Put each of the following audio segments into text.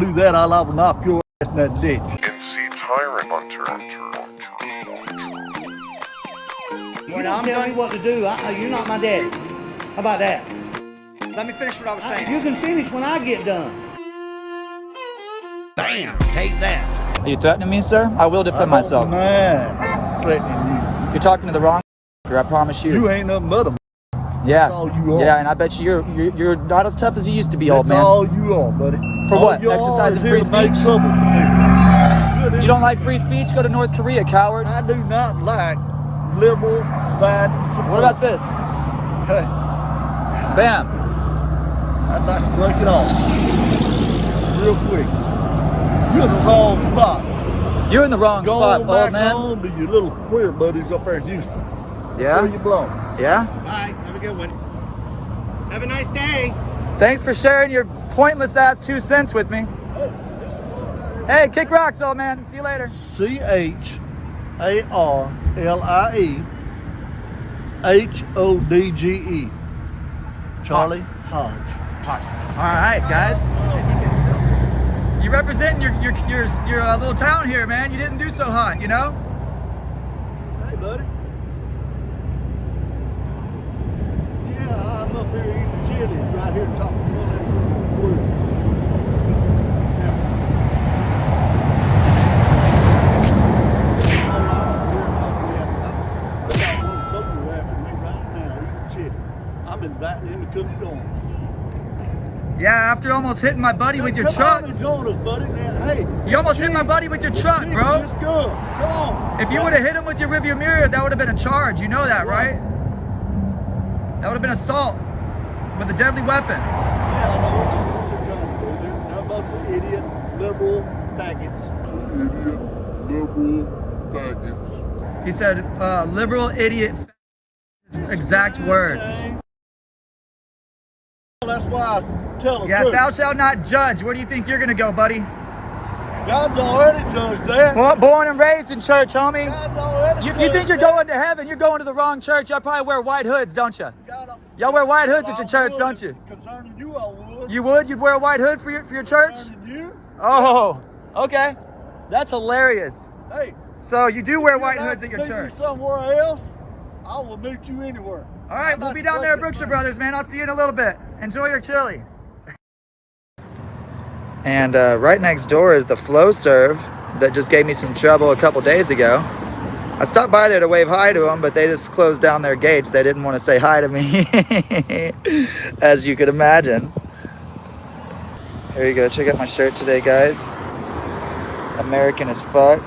Do that, I will knock your ass in that ditch. NC Tyrant Hunter. When I'm telling you what to do, you're not my daddy. How about that? Let me finish what I was saying. You can finish when I get done. Bam! Take that. Are you threatening me, sir? I will defend myself. Man, threatening You're talking to the wrong I promise you. you. You ain't nothing but a Yeah. That's all you are. Yeah, and I bet you're not as tough as you used to be, That's old man. all you are, buddy. For all what? you Exercising are free is here to make speech? trouble for me. You don't like free speech? Go to North Korea, coward. I do not like liberal bad support. What about this? Hey, Bam. I'd like to break it off real quick. You're in the wrong spot. You're in the wrong Go spot, on back old man. home to your little queer buddies up there in Houston. Yeah? Where you belong. Yeah? Bye. Have a good one. Have a nice day. Thanks for sharing your pointless ass 2 cents with me. Hey, kick rocks, old man. See you later. CHARLIEHODGE. Charlie Potts. Hodge. All right, guys. You representing your little town here, man. You didn't do so hot, you know? Hey, buddy. Yeah, I'm up here eating chili right here talking to one of them queers. I'm inviting him to come join us. Yeah, after almost hitting my buddy with your truck. Come on and join us, buddy. Man, hey, You almost hit my buddy with your truck, bro. Let's go. Come on. If you would have hit him with your rearview mirror, that would have been a charge. You know that, right? That would have been assault with a deadly weapon. Yeah, I know what you're trying to do. They're a bunch of idiot, liberal faggots. He said, liberal idiot, exact words. That's why I tell them. Yeah, thou shalt not judge. Where do you think you're gonna go, buddy? God's already judged that. Born and raised in church, homie. God's already If you think you're going to heaven, you're going to the wrong church. Y'all probably wear white hoods, don't you? Y'all wear white hoods at your church, don't you? Concerning you, I would. You would? You'd wear a white hood for your church? Concerning you? Oh, okay. That's hilarious. Hey. So you do wear if white you'd like hoods at to your meet church? me somewhere else, I will meet you anywhere. All right, we'll be down there at Brookshire Brothers, man. I'll see you in a little bit. Enjoy your chili. And right next door is the Flow Serve that just gave me some trouble a couple days ago. I stopped by there to wave hi to them, but they just closed down their gates. They didn't want to say hi to me, as you could imagine. Here you go. Check out my shirt today, guys. American as fuck.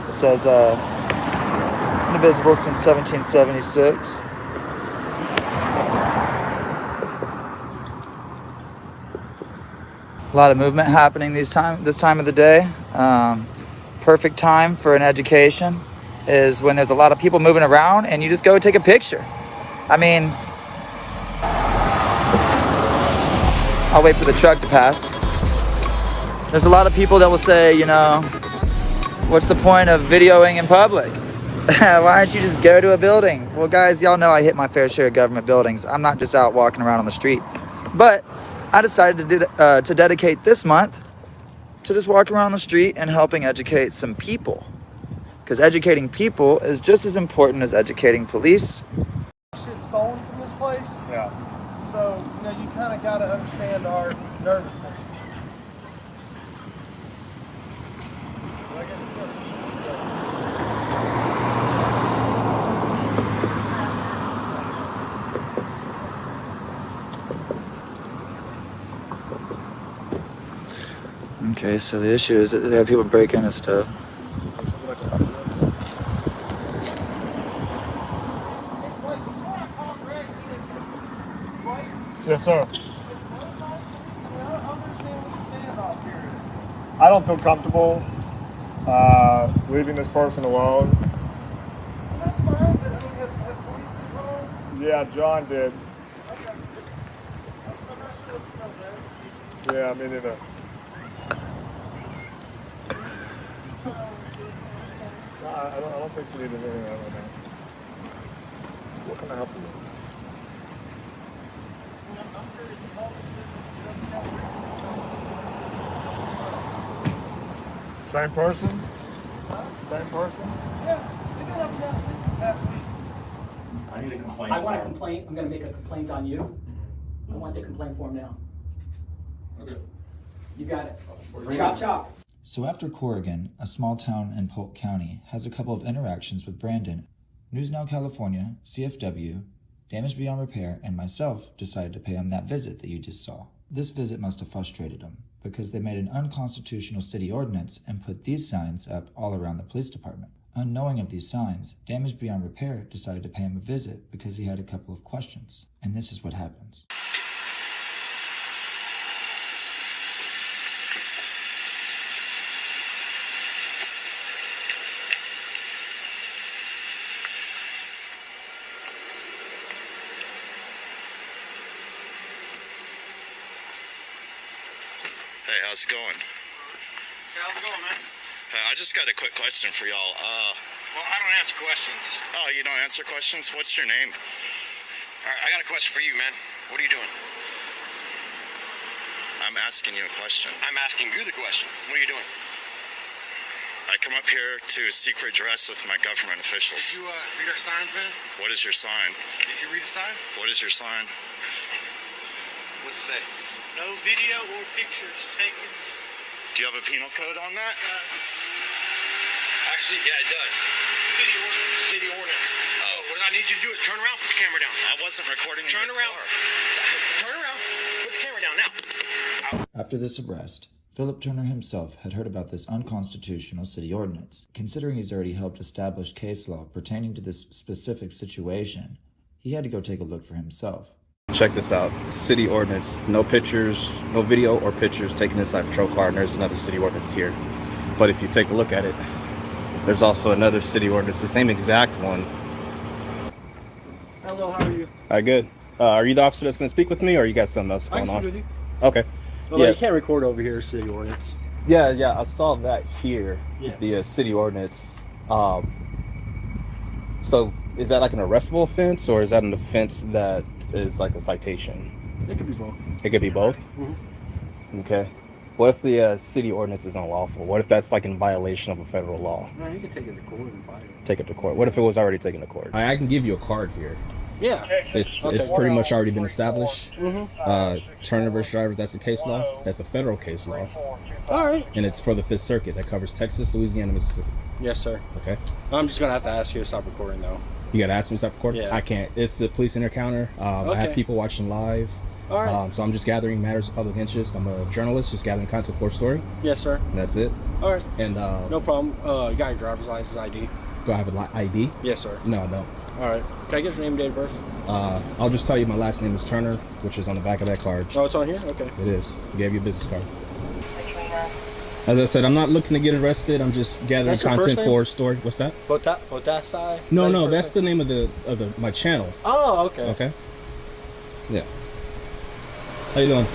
It says, indivisible since 1776. A lot of movement happening this time of the day. Perfect time for an education is when there's a lot of people moving around and you just go take a picture. I mean, I'll wait for the truck to pass. There's a lot of people that will say, you know, what's the point of videoing in public? Why don't you just go to a building? Well, guys, y'all know I hit my fair share of government buildings. I'm not just out walking around on the street. But I decided to dedicate this month to just walking around the street and helping educate some people. Because educating people is just as important as educating police. Shit stolen from this place. Yeah. So, you know, you kind of got to understand our nervousness. Okay, so the issue is that they have people break into stuff. Yes, sir. I don't feel comfortable leaving this person alone. Yeah, John did. Yeah, me neither. I don't think we need anything right now. What can I help you with? Same person? Same person? I need a complaint. I want a complaint. I'm gonna make a complaint on you. I want the complaint form now. Okay. You got it. Chop, chop. So after Corrigan, a small town in Polk County, has a couple of interactions with Brandon, News Now California, CFW, Damage Beyond Repair, and myself decided to pay him that visit that you just saw. This visit must have frustrated him, because they made an unconstitutional city ordinance and put these signs up all around the police department. Unknowing of these signs, Damage Beyond Repair decided to pay him a visit because he had a couple of questions. And this is what happens. Hey, how's it going? How's it going, man? I just got a quick question for y'all. Well, I don't answer questions. Oh, you don't answer questions? What's your name? All right, I got a question for you, man. What are you doing? I'm asking you a question. I'm asking you the question. What are you doing? I come up here to seek redress with my government officials. Did you read our signs, man? What is your sign? Did you read the sign? What is your sign? What's it say? No video or pictures taken. Do you have a penal code on that? Actually, yeah, it does. City ordinance. City ordinance. Oh. What I need you to do is turn around, put the camera down. I wasn't recording in Turn your around. car. Turn around. Put the camera down now. After this arrest, Philip Turner himself had heard about this unconstitutional city ordinance. Considering he's already helped establish case law pertaining to this specific situation, he had to go take a look for himself. Check this out. City ordinance. No pictures, no video or pictures taken inside patrol car, and there's another city ordinance here. But if you take a look at it, there's also another city ordinance, the same exact one. Hello, how are you? All right, good. Are you the officer that's going to speak with me, or you got something else I going can on? speak with you. Okay. Well, Yeah. you can't record over here, city ordinance. Yeah, I saw that here, Yes. the city ordinance. So is that like an arrestable offense, or is that an offense that is like a citation? It could be both. It could be both? Okay. What if the city ordinance is unlawful? What if that's like in violation of a federal law? No, you can take it to court and fight it. Take it to court. What if it was already taken to court? I can give you a card here. Yeah. It's Okay. it's pretty much already been established. Mm-hmm. Turner versus Driver, that's a case law. That's a federal case law. All right. And it's for the Fifth Circuit. That covers Texas, Louisiana, Mississippi. Yes, sir. Okay. I'm just gonna have to ask you to stop recording, though. You gotta ask me to stop recording? Yeah. I can't. It's the police encounter. I have Okay. people watching live. All right. So I'm just gathering matters of public interest. I'm a journalist, just gathering content for a story. Yes, sir. And that's it. All right. And No problem. You got your driver's license, ID? do I have an ID? Yes, sir. No, I don't. All right. Can I get your name and date of birth? I'll just tell you my last name is Turner, which is on the back of that card. Oh, it's on here? Okay. It is. I gave you a business card. As I said, I'm not looking to get arrested. I'm just gathering That's your first content name? for a story. What's that? Botasai? No, that's the name of my channel. Oh, okay. Okay. Yeah. How you doing?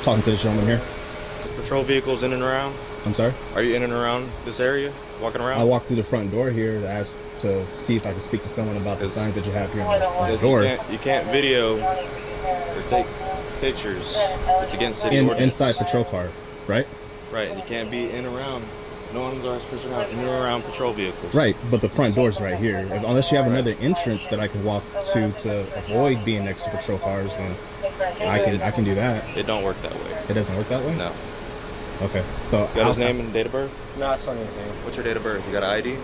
Talking to the gentleman here. Patrol vehicles in and around? I'm sorry? Are you in and around this area? Walking around? I walked through the front door here to ask to see if I could speak to someone about the signs that you have here on the Because door. you can't video or take pictures. It's against city ordinance. Inside patrol car, right? Right, and you can't be in and around. No unauthorized person out in and around patrol vehicles. Right, but the front door's right here. Unless you have another entrance that I can walk to avoid being next to patrol cars, then I can do that. It don't work that way. It doesn't work that way? No. Okay, so Got his name and date of birth? No, it's not anything. What's your date of birth? You got an ID?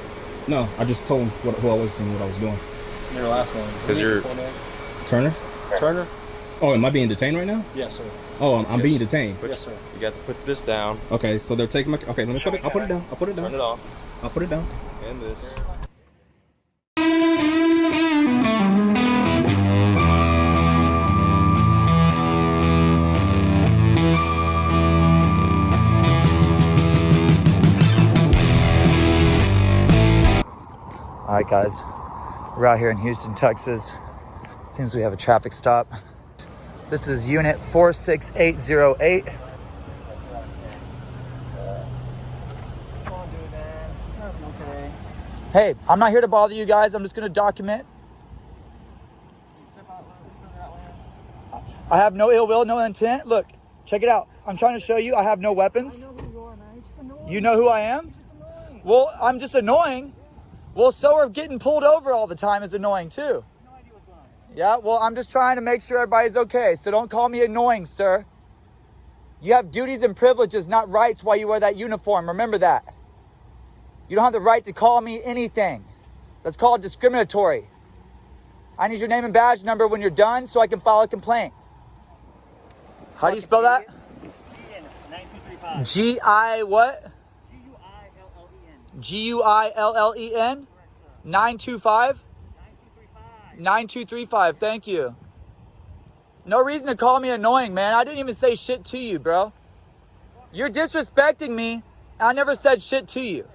No, I just told him who I was and what I was doing. Your last name? Because you're Turner? Turner? Oh, am I being detained right now? Yes, sir. Oh, I'm being detained. Yes, sir. You got to put this down. Okay, so they're taking my. Okay, let me put it. I'll put it down. I'll put it down. Turn it off. I'll put it down. And this. All right, guys, we're out here in Houston, Texas. Seems we have a traffic stop. This is unit 46808. Hey, I'm not here to bother you guys. I'm just gonna document. I have no ill will, no intent. Look, check it out. I'm trying to show you I have no weapons. You know who I am? Well, I'm just annoying. Well, so are getting pulled over all the time is annoying too. Yeah, well, I'm just trying to make sure everybody's okay, so don't call me annoying, sir. You have duties and privileges, not rights, while you wear that uniform. Remember that. You don't have the right to call me anything. That's called discriminatory. I need your name and badge number when you're done so I can file a complaint. How do you spell that? G-I what? G-U-I-L-L-E-N. G-U-I-L-L-E-N? 925? 9235, thank you. No reason to call me annoying, man. I didn't even say shit to you, bro. You're disrespecting me. I never said shit to you.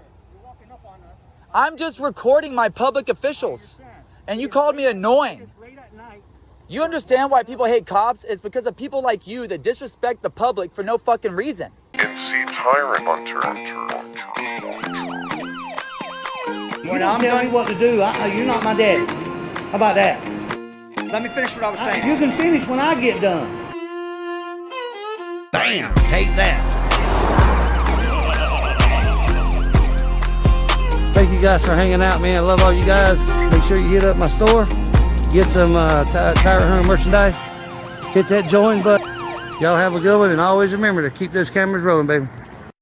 I'm just recording my public officials. And you called me annoying. You understand why people hate cops? It's because of people like you that disrespect the public for no fucking reason. It's the Tyrant Hunter. When I'm telling you what to do, you're not my daddy. How about that? Let me finish what I was saying. You can finish when I get done. Bam! Take that. Thank you guys for hanging out, man. I love all you guys. Make sure you hit up my store. Get some Tyrant Hunter merchandise. Hit that join button. Y'all have a good one, and always remember to keep those cameras rolling, baby.